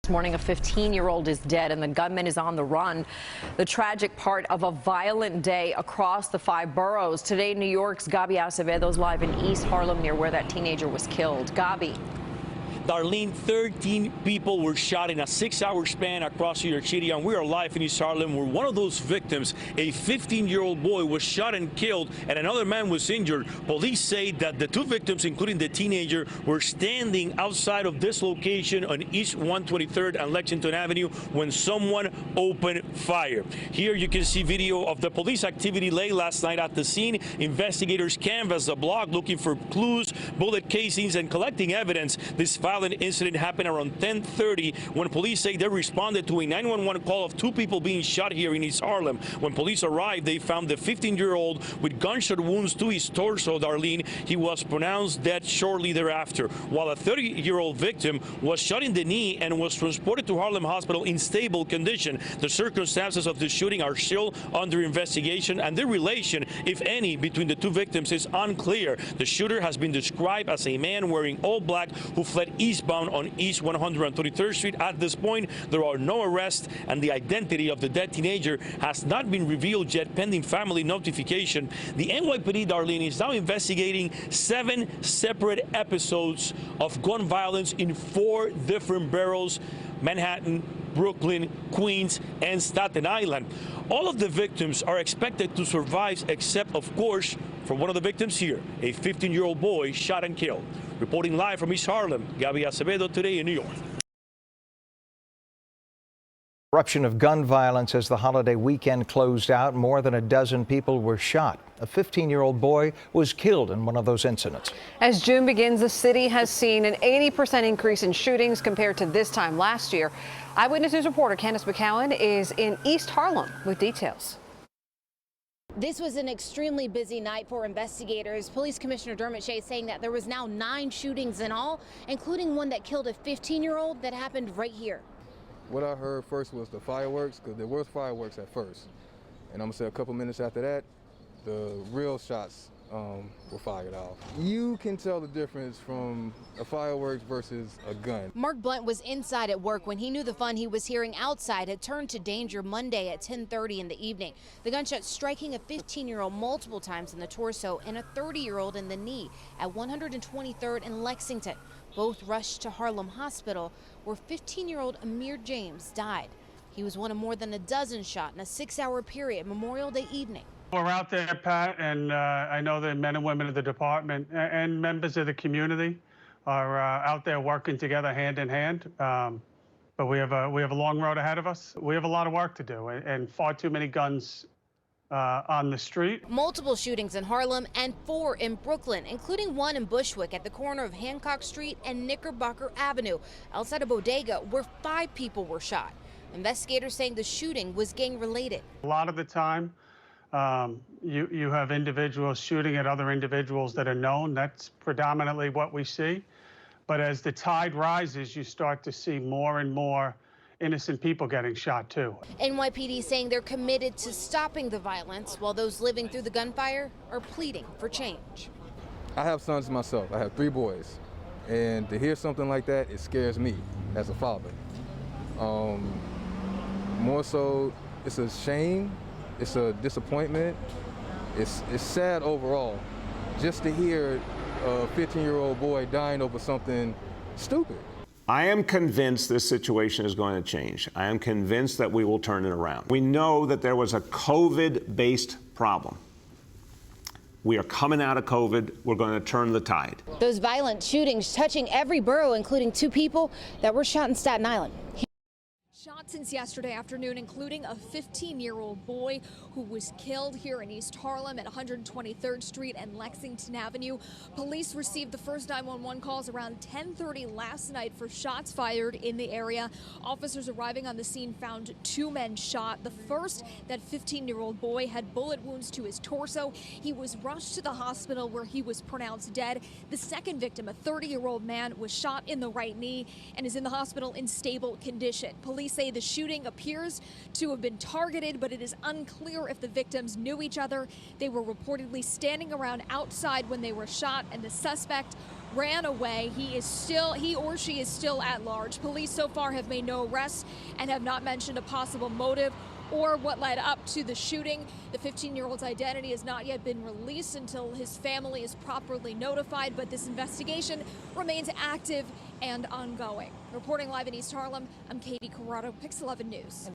This morning, a 15-year-old is dead and the gunman is on the run. The tragic part of a violent day across the 5 boroughs. Today, New York's Gabi Acevedo's live in East Harlem near where that teenager was killed. Gabi. Darlene, 13 people were shot in a 6-hour span across New York City, and we are live in East Harlem where one of those victims, a 15-year-old boy, was shot and killed and another man was injured. Police say that the 2 victims, including the teenager, were standing outside of this location on East 123rd and Lexington Avenue when someone opened fire. Here you can see video of the police activity late last night at the scene. Investigators canvassed the block looking for clues, bullet casings, and collecting evidence. This violent incident happened around 10:30 when police say they responded to a 911 call of 2 people being shot here in East Harlem. When police arrived, they found the 15-year-old with gunshot wounds to his torso, Darlene. He was pronounced dead shortly thereafter, while a 30-year-old victim was shot in the knee and was transported to Harlem Hospital in stable condition. The circumstances of the shooting are still under investigation, and the relation, if any, between the 2 victims is unclear. The shooter has been described as a man wearing all black who fled eastbound on East 123rd Street. At this point, there are no arrests, and the identity of the dead teenager has not been revealed yet, pending family notification. The NYPD, Darlene, is now investigating 7 separate episodes of gun violence in 4 different boroughs: Manhattan, Brooklyn, Queens, and Staten Island. All of the victims are expected to survive, except, of course, for one of the victims here, a 15-year-old boy shot and killed. Reporting live from East Harlem, Gabi Acevedo, Today in New York. Eruption of gun violence as the holiday weekend closed out. More than a dozen people were shot. A 15-year-old boy was killed in one of those incidents. As June begins, the city has seen an 80% increase in shootings compared to this time last year. Eyewitness News reporter Candace McCowan is in East Harlem with details. This was an extremely busy night for investigators. Police Commissioner Dermot Shea saying that there was now 9 shootings in all, including one that killed a 15-year-old that happened right here. What I heard first was the fireworks, because there was fireworks at first. And I'm gonna say a couple minutes after that, the real shots were fired off. You can tell the difference from a fireworks versus a gun. Mark Blunt was inside at work when he knew the fun he was hearing outside had turned to danger Monday at 10:30 in the evening. The gunshot striking a 15-year-old multiple times in the torso and a 30-year-old in the knee at 123rd and Lexington. Both rushed to Harlem Hospital, where 15-year-old Amir James died. He was one of more than a dozen shot in a 6-hour period Memorial Day evening. We're out there, Pat, and I know the men and women of the department and members of the community are out there working together hand in hand. But we have a long road ahead of us. We have a lot of work to do, and far too many guns on the street. Multiple shootings in Harlem and 4 in Brooklyn, including one in Bushwick at the corner of Hancock Street and Knickerbocker Avenue, outside a bodega where 5 people were shot. Investigators saying the shooting was gang-related. A lot of the time, you have individuals shooting at other individuals that are known. That's predominantly what we see. But as the tide rises, you start to see more and more innocent people getting shot too. NYPD saying they're committed to stopping the violence, while those living through the gunfire are pleading for change. I have sons myself. I have 3 boys. And to hear something like that, it scares me as a father. More so, it's a shame. It's a disappointment. It's sad overall, just to hear a 15-year-old boy dying over something stupid. I am convinced this situation is going to change. I am convinced that we will turn it around. We know that there was a COVID-based problem. We are coming out of COVID. We're going to turn the tide. Those violent shootings touching every borough, including 2 people that were shot in Staten Island. Shot since yesterday afternoon, including a 15-year-old boy who was killed here in East Harlem at 123rd Street and Lexington Avenue. Police received the first 911 calls around 10:30 last night for shots fired in the area. Officers arriving on the scene found 2 men shot. The first, that 15-year-old boy, had bullet wounds to his torso. He was rushed to the hospital where he was pronounced dead. The second victim, a 30-year-old man, was shot in the right knee and is in the hospital in stable condition. Police say the shooting appears to have been targeted, but it is unclear if the victims knew each other. They were reportedly standing around outside when they were shot, and the suspect ran away. He or she is still at large. Police so far have made no arrests and have not mentioned a possible motive or what led up to the shooting. The 15-year-old's identity has not yet been released until his family is properly notified, but this investigation remains active and ongoing. Reporting live in East Harlem, I'm Katie Corrado, PIX11 News.